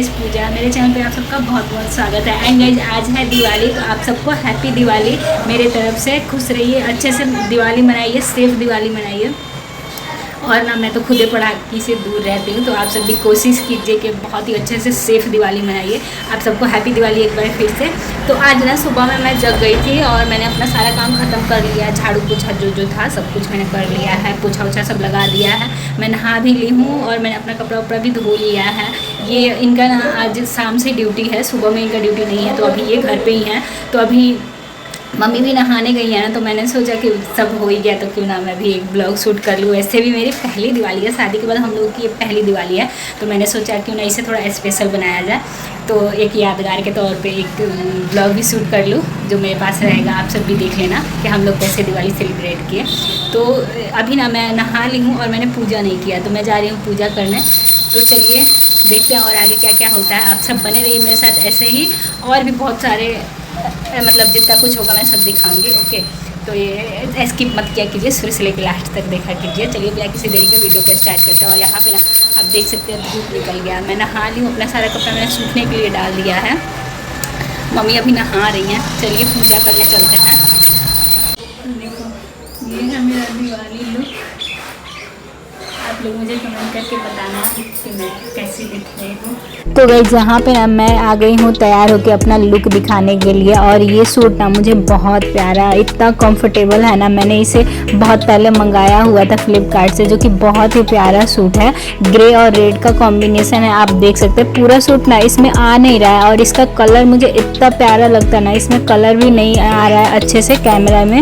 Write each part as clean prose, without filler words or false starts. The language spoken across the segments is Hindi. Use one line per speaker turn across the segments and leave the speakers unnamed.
गाइज पूजा। मेरे चैनल पे आप सबका बहुत बहुत स्वागत है। एंड गाइज आज है दिवाली, तो आप सबको हैप्पी दिवाली मेरे तरफ से। खुश रहिए, अच्छे से दिवाली मनाइए, सेफ दिवाली मनाइए। और ना मैं तो खुदे पटाखे से दूर रहती हूँ, तो आप सब भी कोशिश कीजिए कि बहुत ही अच्छे से सेफ दिवाली मनाइए। आप सबको हैप्पी दिवाली एक बार फिर से। तो आज ना सुबह में मैं जग गई थी और मैंने अपना सारा काम ख़त्म कर लिया। झाड़ू पोछा जो था सब कुछ मैंने कर लिया है, पोछा वोछा सब लगा दिया है। मैं नहा भी ली हूँ और मैंने अपना कपड़ा उपड़ा भी धो लिया है। ये इनका ना आज शाम से ड्यूटी है, सुबह में इनका ड्यूटी नहीं है, तो अभी ये घर पर ही हैं। तो अभी मम्मी भी नहाने गई है ना, तो मैंने सोचा कि सब हो ही गया तो क्यों ना मैं भी एक ब्लॉग शूट कर लूँ। ऐसे भी मेरी पहली दिवाली है, शादी के बाद हम लोग की ये पहली दिवाली है, तो मैंने सोचा क्यों ना इसे थोड़ा स्पेशल बनाया जाए। तो एक यादगार के तौर पे एक ब्लॉग भी शूट कर लूँ जो मेरे पास रहेगा। आप सब भी देख लेना कि हम लोग कैसे दिवाली सेलिब्रेट किए। तो अभी ना मैं नहा ली हूँ और मैंने पूजा नहीं किया, तो मैं जा रही हूँ पूजा करने। तो चलिए देखते हैं और आगे क्या क्या होता है। आप सब बने रहिए मेरे साथ ऐसे ही, और भी बहुत सारे मतलब जितना कुछ होगा मैं सब दिखाऊंगी। ओके, तो ये स्किप मत किया कीजिए, शुरू से लेकर लास्ट तक देखा कीजिए। चलिए बिना किसी देरी के वीडियो को स्टार्ट करते हैं। और यहाँ पे ना आप देख सकते हैं धूप निकल गया। मैं नहा ली हूँ, अपना सारा कपड़ा मैंने सूखने के लिए डाल दिया है। मम्मी अभी नहा रही हैं। चलिए पूजा करने चलते हैं। देखो ये है मेरा दिवाली लुक। आप लोग मुझे कमेंट करके बताना कि मैं कैसी दिख रही हूँ। तो गाइस यहाँ पे ना मैं आ गई हूँ तैयार होकर अपना लुक दिखाने के लिए। और ये सूट ना मुझे बहुत प्यारा, इतना कंफर्टेबल है ना। मैंने इसे बहुत पहले मंगाया हुआ था फ्लिपकार्ट से, जो कि बहुत ही प्यारा सूट है। ग्रे और रेड का कॉम्बिनेशन है, आप देख सकते हैं। पूरा सूट ना इसमें आ नहीं रहा है और इसका कलर मुझे इतना प्यारा लगता है ना, इसमें कलर भी नहीं आ रहा है अच्छे से कैमरा में।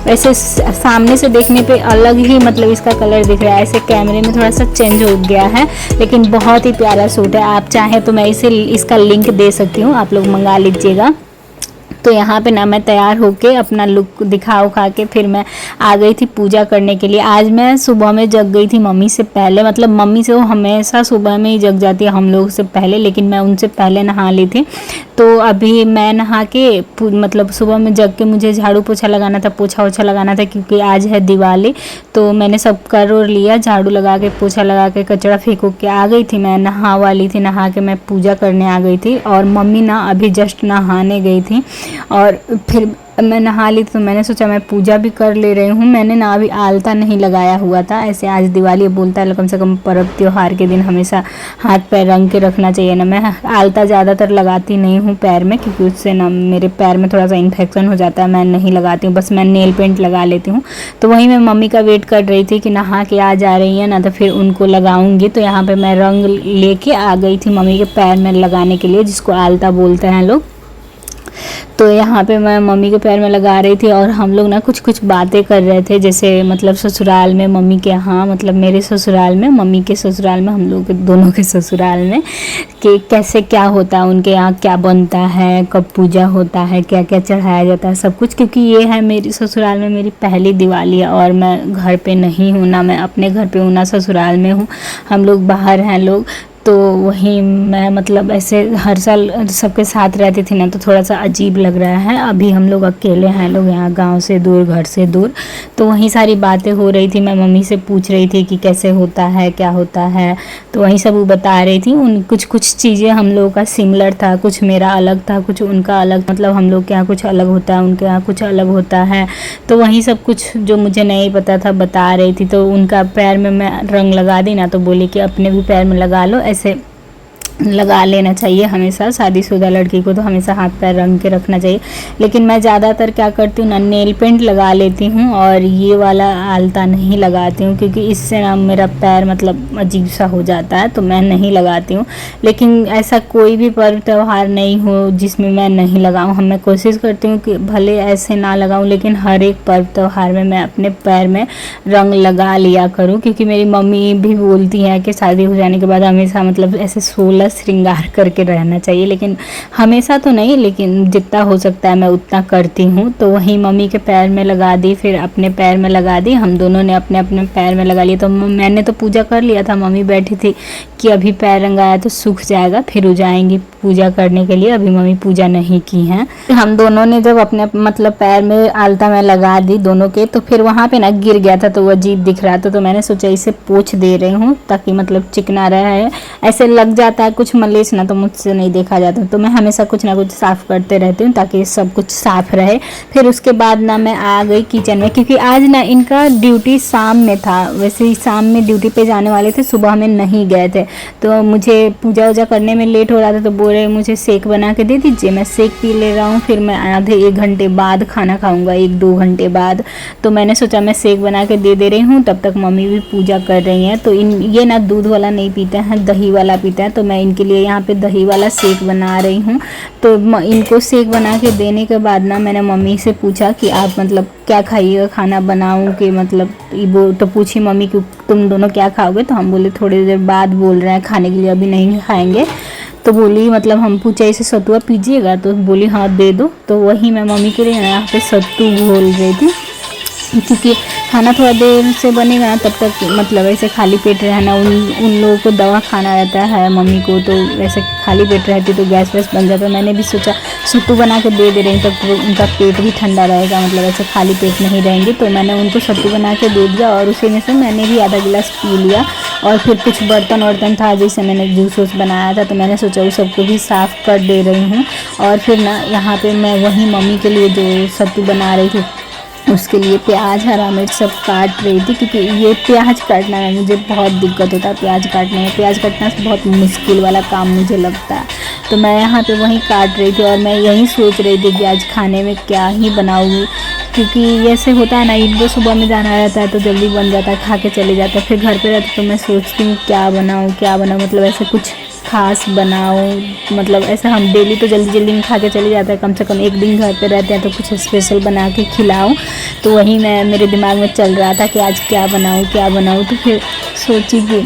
वैसे सामने से देखने पे अलग ही मतलब इसका कलर दिख रहा है, ऐसे कैमरे में थोड़ा सा चेंज हो गया है, लेकिन बहुत ही प्यारा सूट है। आप चाहें तो मैं इसका लिंक दे सकती हूँ, आप लोग मंगा लीजिएगा। तो यहाँ पे ना मैं तैयार होके अपना लुक दिखा उखा के फिर मैं आ गई थी पूजा करने के लिए। आज मैं सुबह में जग गई थी मम्मी से पहले, मतलब मम्मी से वो हमेशा सुबह में ही जग जाती है हम लोग से पहले, लेकिन मैं उनसे पहले नहा ली थी। तो अभी मैं नहा के मतलब सुबह में जग के मुझे झाड़ू पोछा लगाना था, पोछा वोछा लगाना था, क्योंकि आज है दिवाली। तो मैंने सब कर और लिया, झाड़ू लगा के पोछा लगा के कचरा फेंक के आ गई थी। मैं नहा वाली थी, नहा के मैं पूजा करने आ गई थी। और मम्मी ना अभी जस्ट नहाने गई थी और फिर मैं नहा ली, तो मैंने सोचा मैं पूजा भी कर ले रही हूँ। मैंने ना अभी आलता नहीं लगाया हुआ था। ऐसे आज दिवाली बोलता है कम से कम पर्व त्योहार के दिन हमेशा हाथ पैर रंग के रखना चाहिए ना। मैं आलता ज़्यादातर लगाती नहीं हूँ पैर में, क्योंकि उससे ना मेरे पैर में थोड़ा सा इन्फेक्शन हो जाता है। मैं नहीं लगाती हूँ, बस मैं नेल पेंट लगा लेती हूँ। तो वहीं मैं मम्मी का वेट कर रही थी कि नहा के आ जा रही है ना, तो फिर उनको लगाऊंगी। तो यहाँ पर मैं रंग लेके आ गई थी मम्मी के पैर में लगाने के लिए, जिसको आलता बोलते हैं लोग। तो यहाँ पे मैं मम्मी के पैर में लगा रही थी और हम लोग ना कुछ कुछ बातें कर रहे थे, जैसे मतलब ससुराल में मम्मी के यहाँ, मतलब मेरे ससुराल में, मम्मी के ससुराल में, हम लोग के दोनों के ससुराल में, कि कैसे क्या होता है उनके यहाँ, क्या बनता है, कब पूजा होता है, क्या क्या चढ़ाया जाता है, सब कुछ। क्योंकि ये है मेरी ससुराल में मेरी पहली दिवाली है और मैं घर पे नहीं हूँ ना, मैं अपने घर पे हूँ ना ससुराल में हूँ। हम लोग बाहर हैं लोग। तो वहीं मैं मतलब ऐसे हर साल सबके साथ रहती थी ना, तो थोड़ा सा अजीब लग रहा है। अभी हम लोग अकेले हैं लोग यहाँ, गांव से दूर, घर से दूर। तो वहीं सारी बातें हो रही थी। मैं मम्मी से पूछ रही थी कि कैसे होता है, क्या होता है, तो वहीं सब वो बता रही थी। उन कुछ चीज़ें हम लोगों का सिमिलर था, कुछ मेरा अलग था, कुछ उनका अलग, मतलब हम लोग के यहाँ कुछ अलग होता है, उनके यहाँ कुछ अलग होता है। तो वहीं सब कुछ जो मुझे नहीं पता था बता रही थी। तो उनका पैर में मैं रंग लगा दी ना, तो बोली कि अपने भी पैर में लगा लो, ऐसे लगा लेना चाहिए हमेशा। शादीशुदा लड़की को तो हमेशा हाथ पैर रंग के रखना चाहिए। लेकिन मैं ज़्यादातर क्या करती हूँ ना, नेल पेंट लगा लेती हूँ और ये वाला आलता नहीं लगाती हूँ, क्योंकि इससे ना मेरा पैर मतलब अजीब सा हो जाता है, तो मैं नहीं लगाती हूँ। लेकिन ऐसा कोई भी पर्व त्यौहार नहीं हो जिसमें मैं नहीं लगाऊँ। मैं कोशिश करती हूँ कि भले ऐसे ना लगाऊँ, लेकिन हर एक पर्व त्यौहार में मैं अपने पैर में रंग लगा लिया करूँ। क्योंकि मेरी मम्मी भी बोलती हैं कि शादी हो जाने के बाद हमेशा मतलब ऐसे 16 श्रृंगार करके रहना चाहिए, लेकिन हमेशा तो नहीं, लेकिन जितना हो सकता है मैं उतना करती हूँ। तो वहीं मम्मी के पैर में लगा दी, फिर अपने पैर में लगा दी। हम दोनों ने अपने अपने पैर में लगा लिया। तो मैंने तो पूजा कर लिया था, मम्मी बैठी थी कि अभी पैर रंगाया तो सूख जाएगा, फिर हो जाएंगी पूजा करने के लिए। अभी मम्मी पूजा नहीं की हैं। हम दोनों ने जब अपने मतलब पैर में आलता में लगा दी दोनों के, तो फिर वहाँ पे ना गिर गया था, तो वो अजीब दिख रहा था। तो मैंने सोचा इसे पोंछ दे रही हूँ ताकि मतलब चिकना रहे। ऐसे लग जाता है कुछ मलेच ना तो मुझसे नहीं देखा जाता, तो मैं हमेशा कुछ ना कुछ साफ़ करते रहती हूँ ताकि सब कुछ साफ़ रहे। फिर उसके बाद ना मैं आ गई किचन में, क्योंकि आज ना इनका ड्यूटी शाम में था। वैसे ही शाम में ड्यूटी पे जाने वाले थे, सुबह में नहीं गए थे, तो मुझे पूजा वूजा करने में लेट हो रहा था, तो बोल रहे मुझे शेक बना के दे दीजिए, मैं शेक पी ले रहा हूँ, फिर मैं आधे 1 घंटे बाद खाना खाऊँगा, 1-2 घंटे बाद। तो मैंने सोचा मैं शेक बना के दे रही हूँ, तब तक मम्मी भी पूजा कर रही हैं। तो ये ना दूध वाला नहीं पीते हैं, दही वाला पीते हैं, तो मैं इनके लिए यहाँ पे दही वाला शेक बना रही हूँ। तो इनको शेक बना के देने के बाद ना मैंने मम्मी से पूछा कि आप मतलब क्या खाइएगा, खाना बनाऊँ कि मतलब वो तो पूछी मम्मी कि तुम दोनों क्या खाओगे, तो हम बोले थोड़ी देर बाद बोल रहे हैं खाने के लिए, अभी नहीं खाएंगे। तो बोली मतलब हम पूछा इसे सतुआ पीजिएगा, तो बोली हाँ दे दो। तो वही मैं मम्मी के लिए यहाँ पे सत्तू घोल रही थी, क्योंकि खाना थोड़ा देर से बनेगा ना, तब तक मतलब ऐसे खाली पेट रहना, उन लोगों को दवा खाना रहता है मम्मी को, तो वैसे खाली पेट रहती तो गैस वैस बन जाता। मैंने भी सोचा सत्तू बना के दे रही हूँ, तो उनका पेट भी ठंडा रहेगा, मतलब ऐसे खाली पेट नहीं रहेंगे। तो मैंने उनको सत्तू बना के दे दिया और उसी में से मैंने भी आधा गिलास पी लिया। और फिर कुछ बर्तन वर्तन था जैसे मैंने जूस वूस बनाया था, तो मैंने सोचा उस सबको भी साफ़ कर दे रही हूँ। और फिर ना यहाँ पे मैं वही मम्मी के लिए जो सत्तू बना रही थी उसके लिए प्याज हरा मिर्च सब काट रही थी, क्योंकि ये प्याज काटना है मुझे बहुत दिक्कत होता है प्याज काटने में। प्याज काटना बहुत मुश्किल वाला काम मुझे लगता है। तो मैं यहाँ पे वहीं काट रही थी और मैं यही सोच रही थी कि आज खाने में क्या ही बनाऊँगी, क्योंकि ऐसे होता है ना, इनको सुबह में जाना रहता है तो जल्दी बन जाता है, खा के चले जाते हैं। फिर घर पे रहते तो मैं सोचती हूँ क्या बनाऊँ, मतलब ऐसे कुछ खास बनाऊँ, मतलब ऐसा हम डेली तो जल्दी जल्दी में खा के चले जाते हैं, कम से कम एक दिन घर पे रहते हैं तो कुछ स्पेशल बना के खिलाऊँ। तो वही मैं मेरे दिमाग में चल रहा था कि आज क्या बनाऊँ। तो फिर सोची कि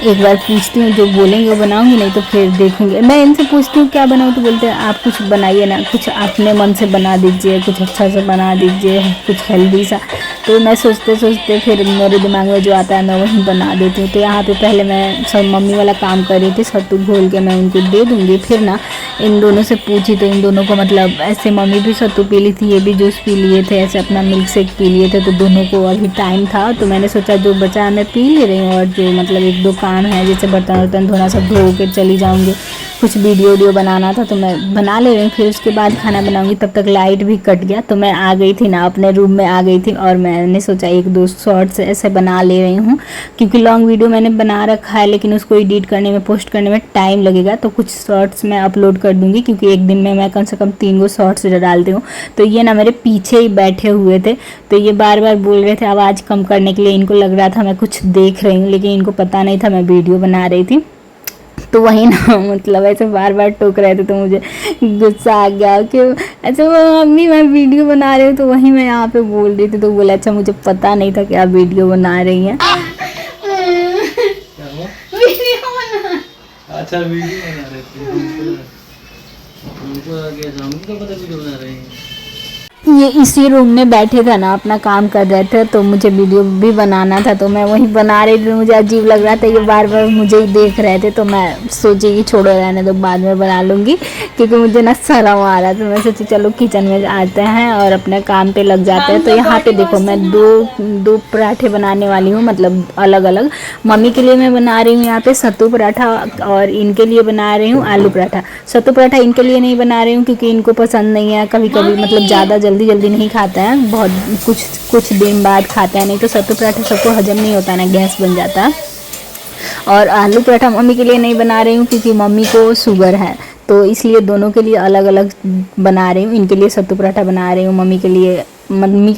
एक बार पूछती हूँ, जो बोलेंगे वो बनाऊंगी, नहीं तो फिर देखूंगी। मैं इनसे पूछती हूँ क्या बनाऊँ, तो बोलते हैं आप कुछ बनाइए ना, कुछ अपने मन से बना दीजिए, कुछ अच्छा सा बना दीजिए, कुछ हेल्दी सा। तो मैं सोचते सोचते फिर मेरे दिमाग में जो आता है मैं वही बना देती हूँ। तो यहाँ पे पहले मैं सब मम्मी वाला काम कर रही थी, सत्तू घोल के मैं उनको दे दूँगी। फिर ना इन दोनों से पूछी तो इन दोनों को मतलब ऐसे मम्मी भी सत्तू पी ली थी, ये भी जूस पी लिए थे, ऐसे अपना मिल्क शेक पी लिए थे, तो दोनों को अभी टाइम था। तो मैंने सोचा जो बचा मैं पी ले रही हूँ, और जो मतलब 1-2 काम है जैसे बर्तन वर्तन धोना सब धो के चली जाऊँगी, कुछ वीडियो बनाना था तो मैं बना ले रही हूँ। फिर उसके बाद खाना बनाऊँगी। तब तक लाइट भी कट गया, तो मैं आ गई थी ना अपने रूम में आ गई थी, और मैंने सोचा 1-2 शॉर्ट्स ऐसे बना ले रही हूँ, क्योंकि लॉन्ग वीडियो मैंने बना रखा है लेकिन उसको एडिट करने में पोस्ट करने में टाइम लगेगा। तो कुछ शॉर्ट्स मैं अपलोड कर दूँगी, क्योंकि एक दिन में मैं कम से कम 3 शॉर्ट्स डालती हूँ। तो ये ना मेरे पीछे ही बैठे हुए थे, तो ये बार बार बोल रहे थे आवाज़ कम करने के लिए। इनको लग रहा था मैं कुछ देख रही हूँ, लेकिन इनको पता नहीं था मैं वीडियो बना रही थी। तो वही ना मतलब ऐसे बार बार टोक रहे थे, तो मुझे गुस्सा आ गया कि अच्छा मम्मी मैं वीडियो बना रही हूँ। तो वही मैं यहाँ पे बोल रही थी, तो बोले अच्छा मुझे पता नहीं था कि आप वीडियो बना रही हैं।
अच्छा वीडियो बना रहे थे, उनको आगे सामने तो पता वीडियो बना रहे हैं।
ये इसी रूम में बैठे थे ना, अपना काम कर रहे थे, तो मुझे वीडियो भी बनाना था, तो मैं वही बना रही थी। मुझे अजीब लग रहा था, ये बार बार मुझे ही देख रहे थे, तो मैं सोची कि छोड़ो रहने दो, बाद में बना लूँगी, क्योंकि मुझे ना शर्म आ रहा था। मैं सोची चलो किचन में आते हैं और अपने काम पे लग जाते हैं। तो यहाँ पे देखो मैं दो पराठे बनाने वाली हूँ, मतलब अलग अलग। मम्मी के लिए मैं बना रही हूँ यहाँ पे सत्तू पराठा, और इनके लिए बना रही हूँ आलू पराठा। सत्तू पराठा इनके लिए नहीं बना रही हूँ क्योंकि इनको पसंद नहीं है, कभी कभी मतलब ज़्यादा जल्दी नहीं खाता है, बहुत कुछ दिन बाद खाता है, नहीं तो सत्तू पराठा सबको हजम नहीं होता ना, गैस बन जाता है। और आलू पराठा मम्मी के लिए नहीं बना रही हूँ क्योंकि मम्मी को शुगर है, तो इसलिए दोनों के लिए अलग अलग बना रही हूँ। इनके लिए सत्तू पराठा बना रही हूँ, मम्मी के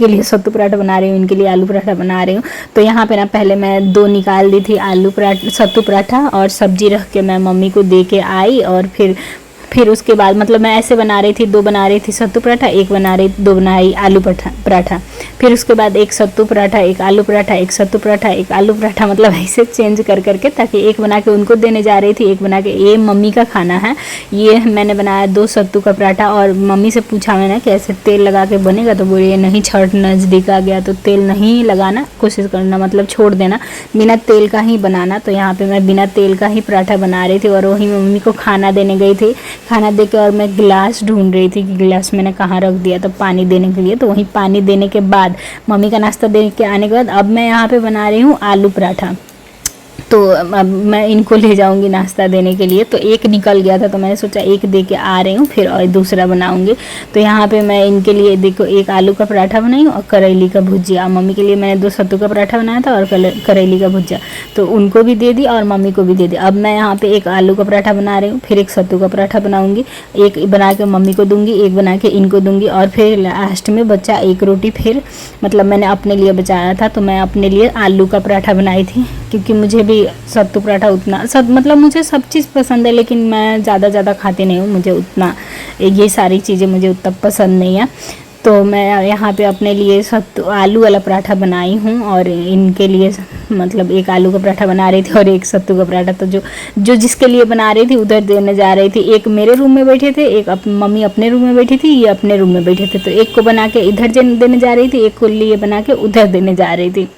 लिए सत्तू पराठा बना रही हूँ, इनके लिए आलू पराठा बना रही हूँ। तो यहाँ पे ना पहले मैं 2 निकाल दी थी सत्तू पराठा, और सब्जी रख के मैं मम्मी को दे के आई। और फिर उसके बाद मतलब मैं ऐसे बना रही थी, 2 बना रही थी सत्तू पराठा, 2 बनाई आलू पराठा। फिर उसके बाद 1 सत्तू पराठा, 1 आलू पराठा, 1 सत्तू पराठा, 1 आलू पराठा, मतलब ऐसे चेंज कर करके, ताकि एक बना के उनको देने जा रही थी, एक बना के ये मम्मी का खाना है। ये मैंने बनाया 2 सत्तू का पराठा। और मम्मी से पूछा मैंने कि ऐसे तेल लगा के बनेगा, तो बोले नहीं, छठ नज़दीक आ गया तो तेल नहीं लगाना, कोशिश करना, मतलब छोड़ देना, बिना तेल का ही बनाना। तो यहाँ पर मैं बिना तेल का ही पराठा बना रही थी, और वही मम्मी को खाना देने गई थी। खाना दे के और मैं गिलास ढूंढ रही थी कि गिलास मैंने कहाँ रख दिया, तो पानी देने के लिए। तो वहीं पानी देने के बाद मम्मी का नाश्ता दे के आने के बाद अब मैं यहाँ पे बना रही हूँ आलू पराठा। तो अब मैं इनको ले जाऊंगी नाश्ता देने के लिए। तो एक निकल गया था तो मैंने सोचा एक दे के आ रही हूँ, फिर और दूसरा बनाऊंगी। तो यहाँ पे मैं इनके लिए देखो एक आलू का पराठा बनाई हूँ और करेली का भुजिया। मम्मी के लिए मैंने 2 सत्तू का पराठा बनाया था और करेली का भुजिया, तो उनको भी दे दी और मम्मी को भी दे दी। अब मैं यहाँ पे एक आलू का पराठा बना रही हूँ, फिर एक सत्तू का पराठा बनाऊँगी, एक बना के मम्मी को दूँगी, एक बना के इनको दूँगी, और फिर लास्ट में बचा एक रोटी। फिर मतलब मैंने अपने लिए बचाया था तो मैं अपने लिए आलू का पराठा बनाई थी, क्योंकि मुझे भी सत्तू पराठा उतना मतलब मुझे सब चीज़ पसंद है, लेकिन मैं ज़्यादा खाती नहीं हूँ, मुझे उतना ये सारी चीज़ें मुझे उतना पसंद नहीं है। तो मैं यहाँ पे अपने लिए सत्तू आलू वाला पराठा बनाई हूँ और इनके लिए मतलब एक आलू का पराठा बना रही थी और एक सत्तू का पराठा। तो जो जिसके लिए बना रही थी उधर देने जा रही थी। एक मेरे रूम में बैठे थे, एक मम्मी अपने रूम में बैठी थी, ये अपने रूम में बैठे थे। तो एक को बना के इधर देने जा रही थी, एक को लिए बना के उधर देने जा रही थी।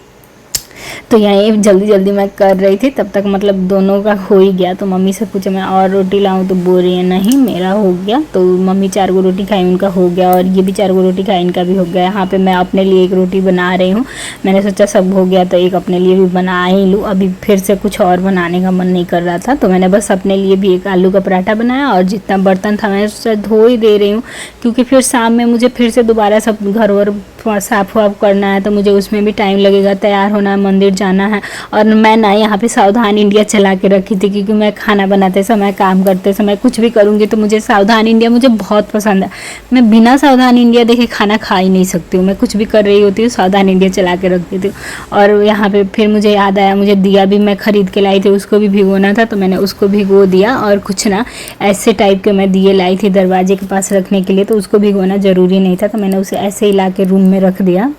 तो यहीं जल्दी मैं कर रही थी, तब तक मतलब दोनों का हो ही गया। तो मम्मी से पूछा मैं और रोटी लाऊं, तो बोल रही है नहीं मेरा हो गया। तो मम्मी 4 गो रोटी खाई, उनका हो गया, और ये भी 4 गो रोटी खाई, इनका भी हो गया। यहाँ पे मैं अपने लिए एक रोटी बना रही हूँ, मैंने सोचा सब हो गया तो एक अपने लिए भी बना ही लूँ। अभी फिर से कुछ और बनाने का मन नहीं कर रहा था, तो मैंने बस अपने लिए भी एक आलू का पराठा बनाया, और जितना बर्तन था मैं सोचा धो ही दे रही हूँ, क्योंकि फिर शाम में मुझे फिर से दोबारा सब घर वर साफ वाफ करना है, तो मुझे उसमें भी टाइम लगेगा, तैयार होना है, मंदिर जाना है। और मैं ना यहाँ पे सावधान इंडिया चला के रखी थी, क्योंकि मैं खाना बनाते समय, काम करते समय कुछ भी करूँगी तो मुझे सावधान इंडिया मुझे बहुत पसंद है। मैं बिना सावधान इंडिया देखे खाना खा ही नहीं सकती हूँ। मैं कुछ भी कर रही होती हूँ सावधान इंडिया चला के रख देती हूँ। और यहाँ पे फिर मुझे याद आया, मुझे दिया भी मैं खरीद के लाई थी, उसको भी भिगोना था, तो मैंने उसको भिगो दिया। और कुछ ना ऐसे टाइप के मैं दिए लाई थी दरवाजे के पास रखने के लिए, तो उसको भिगोना ज़रूरी नहीं था, तो मैंने उसे ऐसे ही ला के रूम में रख दिया।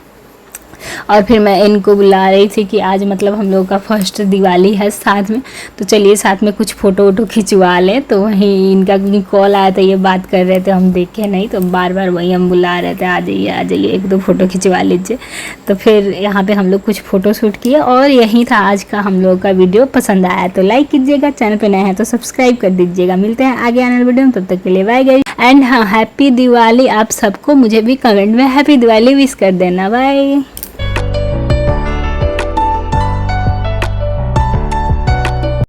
और फिर मैं इनको बुला रही थी कि आज मतलब हम लोगों का फर्स्ट दिवाली है साथ में, तो चलिए साथ में कुछ फ़ोटो वोटो खिंचवा लें। तो वहीं इनका क्योंकि कॉल आया था, ये बात कर रहे थे, हम देखे नहीं, तो बार बार वही हम बुला रहे थे आ जाइए 1-2 फ़ोटो खिंचवा लीजिए। तो फिर यहाँ पे हम लोग कुछ फ़ोटो शूट किए, और यही था आज का हम लोग का वीडियो। पसंद आया तो लाइक कीजिएगा, चैनल पर नए हैं तो सब्सक्राइब कर दीजिएगा। मिलते हैं आगे आने वाले वीडियो में, तब तक के लिए बाय गाइस। एंड हाँ, हैप्पी दिवाली आप सबको, मुझे भी कमेंट में हैप्पी दिवाली विश कर देना। बाय।